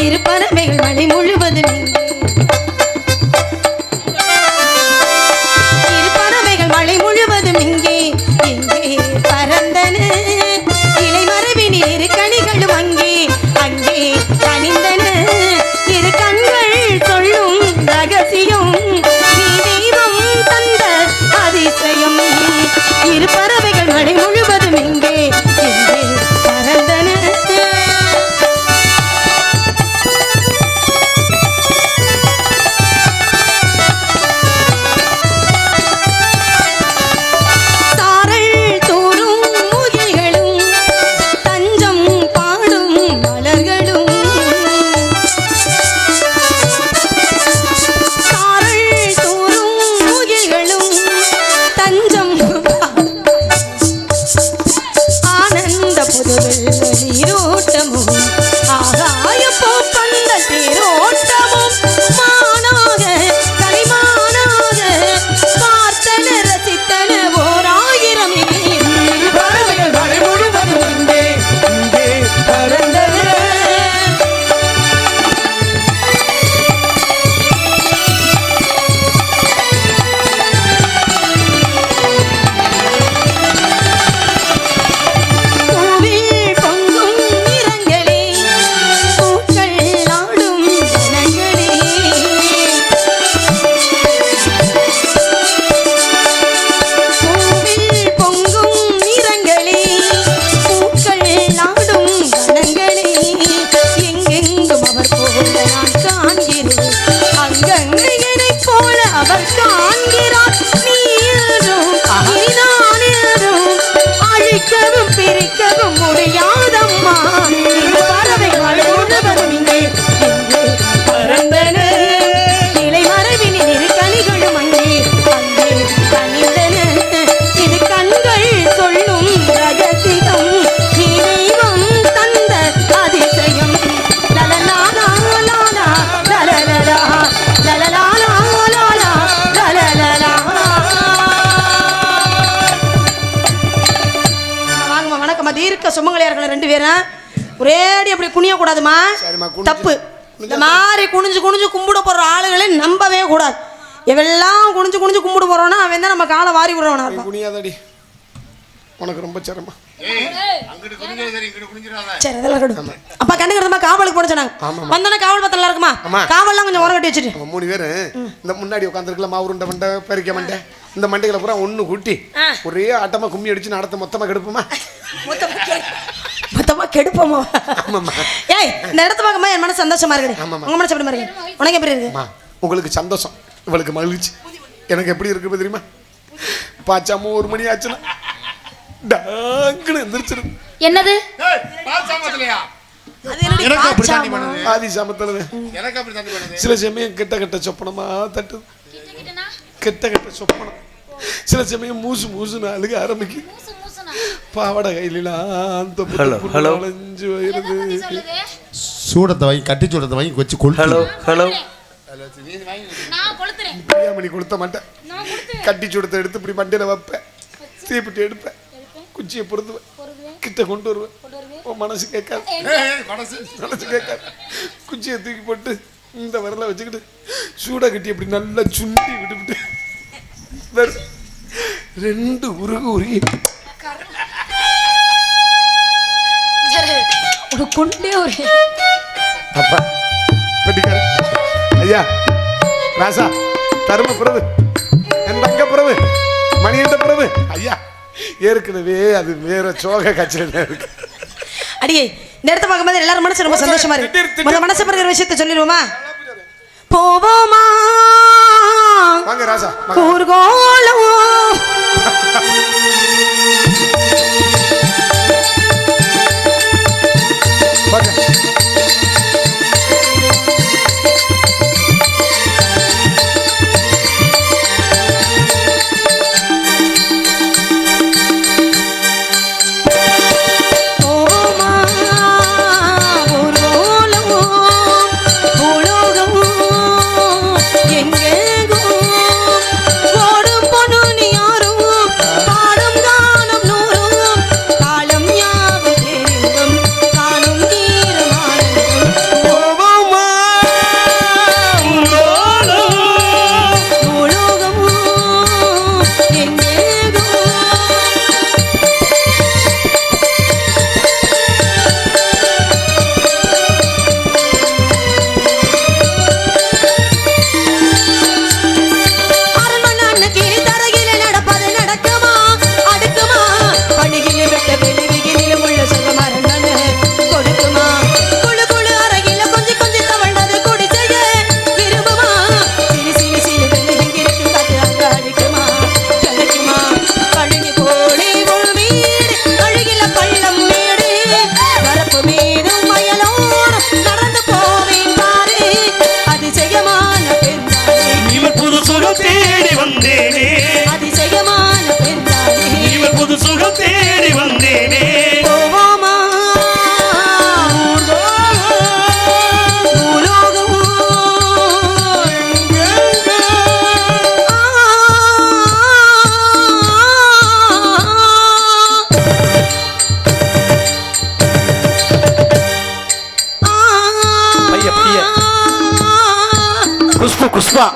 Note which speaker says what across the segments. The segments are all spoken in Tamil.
Speaker 1: இருப்பறவைகள் மழை முழுவதும் மழை முழுவதும் இங்கே எங்கே பறந்தன இலை மரபினில் இரு கனிகளும் அங்கே அங்கே கனிந்தன இரு கண்கள் சொல்லும் ரகசியம் நீ தெய்வம் தந்த அதிசயம் இரு பறவைகள் மழை முழுவதும் இங்கே எங்கே பறந்தன சுமங்கலியார்கள் ரெண்டு பேரும் ஒரேடி அப்படி குனிய கூடாதுமா, தப்பு. இந்த மாதிரி குனிஞ்சு குனிஞ்சு கும்பிட போற ஆளுகளை நம்பவே கூடாது. எவெல்லாம் குனிஞ்சு குனிஞ்சு கும்பிட போறோம்னா அவன் தான் நம்ம காலை வாரி விடுறவனா இருப்பான். குனியாதடி, உனக்கு ரொம்ப சிரமம். சரி அதெல்லாம் கடும். அப்பா கண்டுக்கிறதுமா காவலுக்கு போட சொன்னாங்க. வந்தோடனே காவல் பத்தலாம் இருக்குமா, காவல்லாம் கொஞ்சம் உரம் கட்டி வச்சுட்டு 3 பேரு இந்த முன்னாடி உட்காந்துருக்கலாம். மாவுருண்டை மண்டை பறிக்க மண்டை இந்த மண்டைகளை பூரா ஒன்று கூட்டி ஒரே ஆட்டமா கும்மி அடிச்சு நடத்த மொத்தமா கெடுப்போமா, மொத்தமா கெடுப்போமா. ஏய் இந்த இடத்த பார்க்கும்போது என் மனசு சந்தோஷமா இருக்கு. உங்க மனசு எப்படி இருக்கு? உனக்கு எப்படி இருக்கு? உங்களுக்கு சந்தோஷம், இவளுக்கு மகிழ்ச்சி. எனக்கு எப்படி இருக்கு தெரியுமா? பாச்சாம 1 மணி ஆச்சுன்னா டாக்குன்னு எந்திரிச்சிரு. என்னது ஆதி சாமத்துல சில சமயம் கெட்ட கெட்ட சொப்பனமா தட்டு, கெட்ட கெட்ட சொப்பனம். சில சமயம் மூசு மூசுன்னு அழுக ஆரம்பிக்கும். பாவடை கையிலாம் அலைஞ்சு வருது.
Speaker 2: சூடத்தை வாங்கி கட்டி சூடத்தை வாங்கி வச்சு கொள். ஹலோ ஹலோ பிரியாமணி கொளுத்த மாட்டேன். கட்டி சூடத்தை எடுத்து இப்படி மண்டையில வைப்பேன், தீப்பிட்டு எடுப்பேன், குச்சியை பொறுத்துவேன், கிட்ட கொண்டு வருவேன். மனசு கேட்காது, மனசு கேட்காது. குச்சியை தூக்கி போட்டு இந்த விரலை வச்சுக்கிட்டு சூடை கட்டி அப்படி நல்லா சுண்டி விட்டுவிட்டு 2 உருகு உருகி கொண்டே ஒரு அப்பா பெட்டிக்கார ஐயா ராசா தரும பிறவு என் தங்க பிறவு மணியண்ட பிறவு ஐயா ஏற்கனவே அது வேற சோக கச்சேரியா இருக்கு.
Speaker 1: அடியே இந்த இடத்த பார்க்கும்போது எல்லாரும் மனசு ரொம்ப சந்தோஷமா இருக்கு. முதல்ல மனசு பிறகு விஷயத்தை சொல்லிடுவோமா? போவோமா
Speaker 2: வாங்க ராசா
Speaker 1: ஊர்கோலம் ஊர்கோலம்
Speaker 2: புஷ்பா.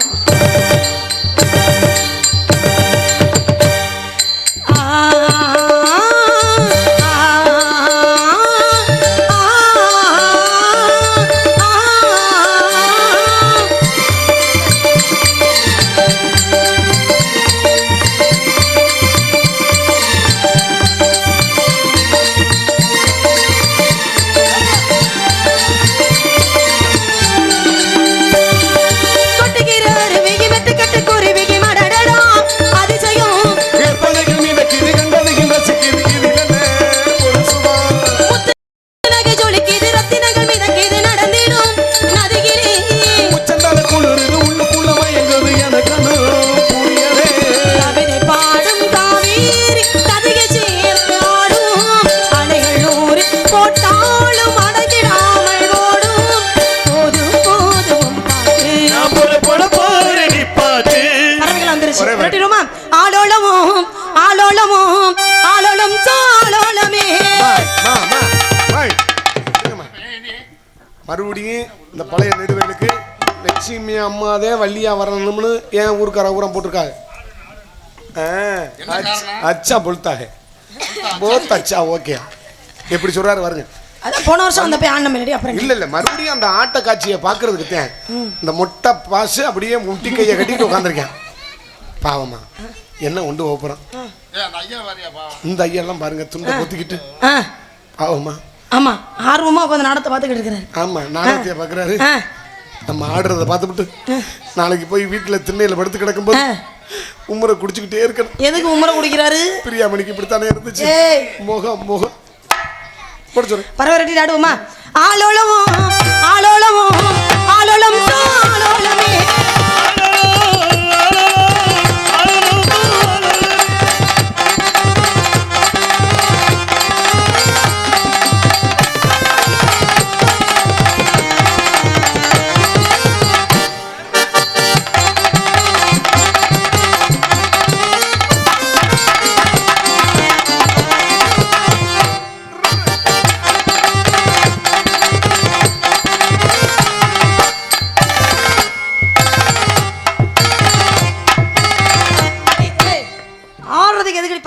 Speaker 2: மறுபடியும் இந்த பழைய நெடுவேலுக்கு லட்சுமி அம்மாதே வள்ளியா வரணும்னு ஏன் ஊருக்கார ஊரம் போட்டிருக்காங்க. அச்சா பொழுத்தாக போத் அச்சா ஓகே எப்படி சொல்றாரு பாருங்க.
Speaker 1: போன வருஷம் அந்த போய் ஆண்ட மெலடி அப்புறம்
Speaker 2: இல்ல மறுபடியும் அந்த ஆட்ட காட்சியை பாக்குறதுக்கு தான் இந்த மொட்டை பாசு அப்படியே முட்டி கையை கட்டிட்டு உட்காந்துருக்கேன். பாவமா என்ன கொண்டு போறோம் இந்த ஐயெல்லாம் பாருங்க துண்டை பொத்திக்கிட்டு பாவமா.
Speaker 1: ஆமா ஆர்வமா உட்காந்து நாடகத்தை பார்த்துக்கிட்டு இருக்கிறாரு.
Speaker 2: ஆமா நாடகத்தை பாக்குறாரு. நம்ம ஆடுறத பார்த்துட்டு நாளைக்கு போய் வீட்டுல திண்ணையில படுத்து கிடக்கும்போது உம்மரை குடிச்சுக்கிட்டே இருக்கணும்.
Speaker 1: எதுக்கு உம்மரை குடிக்கிறாரு?
Speaker 2: பிரியாமணிக்கு இப்படித்தானே இருந்துச்சு. முகம் முகம்
Speaker 1: பரவரட்டி ஆடுவோமா? ஆலோலமோ ஆலோலமோ ஆலோலம் ஆலோலமே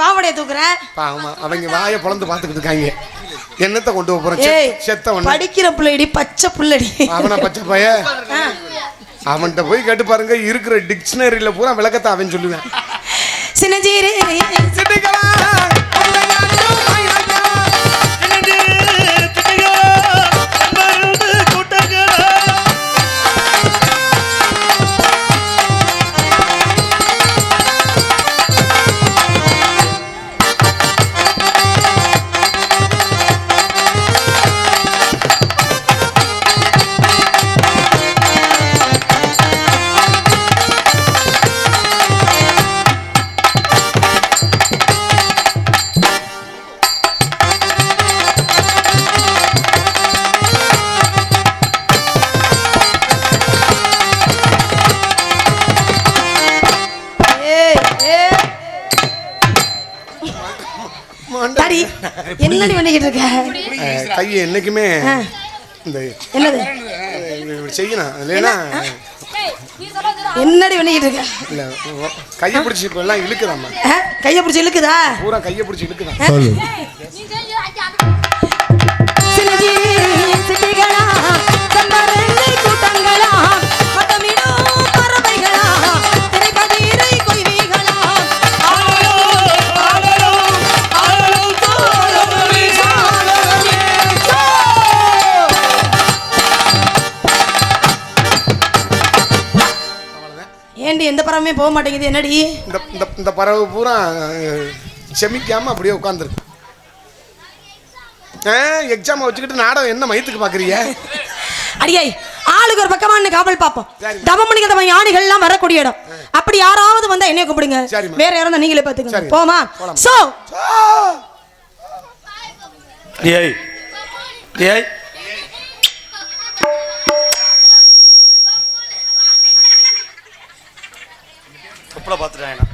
Speaker 1: பாவடைய தூக்குறேன்.
Speaker 2: அவங்க வாயை பொளந்து பார்த்துக்கிட்டு இருக்காங்க. என்னத்தை கொண்டு போறேன்? செத்தவன்
Speaker 1: படிக்கிற புள்ளடி பச்சை புள்ளடி.
Speaker 2: அவனா பச்சை பைய? அவன்கிட்ட போய் கேட்டு பாருங்க, இருக்கிற டிக்ஷனரியில பூரா விளக்கத்தை அவன் சொல்லுவேன்.
Speaker 1: சின்னஜீரே என்னடி பண்ணிக்கிட்டு இருக்க?
Speaker 2: கையை என்னைக்குமே இந்த
Speaker 1: என்னது
Speaker 2: செய்யணும் இல்லைன்னா
Speaker 1: என்னடி பண்ணிக்கிட்டு இருக்க?
Speaker 2: இல்ல கையை பிடிச்சி இப்ப எல்லாம் இழுக்குதாம்மா.
Speaker 1: கையை பிடிச்சி இழுக்குதா?
Speaker 2: பூரா கையை பிடிச்சி இழுக்குதா?
Speaker 1: ஏண்டி எந்த பறவையுமே போக மாட்டேங்குது என்னடி?
Speaker 2: இந்த பறவை பூரா செமிக்காம அப்படியே உட்காந்துருக்கு. எக்ஸாம் வச்சுக்கிட்டு நாடகம் என்ன மயத்துக்கு பாக்குறீங்க?
Speaker 1: அடியே ஆளுக்கு ஒரு பக்கமா காவல் பாப்போம். தவம் பண்ணிக்கிற யானைகள் எல்லாம் வரக்கூடிய இடம். அப்படி யாராவது வந்தா என்னைய கூப்பிடுங்க. வேற யாரும் நீங்களே பாத்துக்கங்க. போமா? சோ
Speaker 2: ஏய் ஏய் தொப்பல பாத்துட்டாங்க.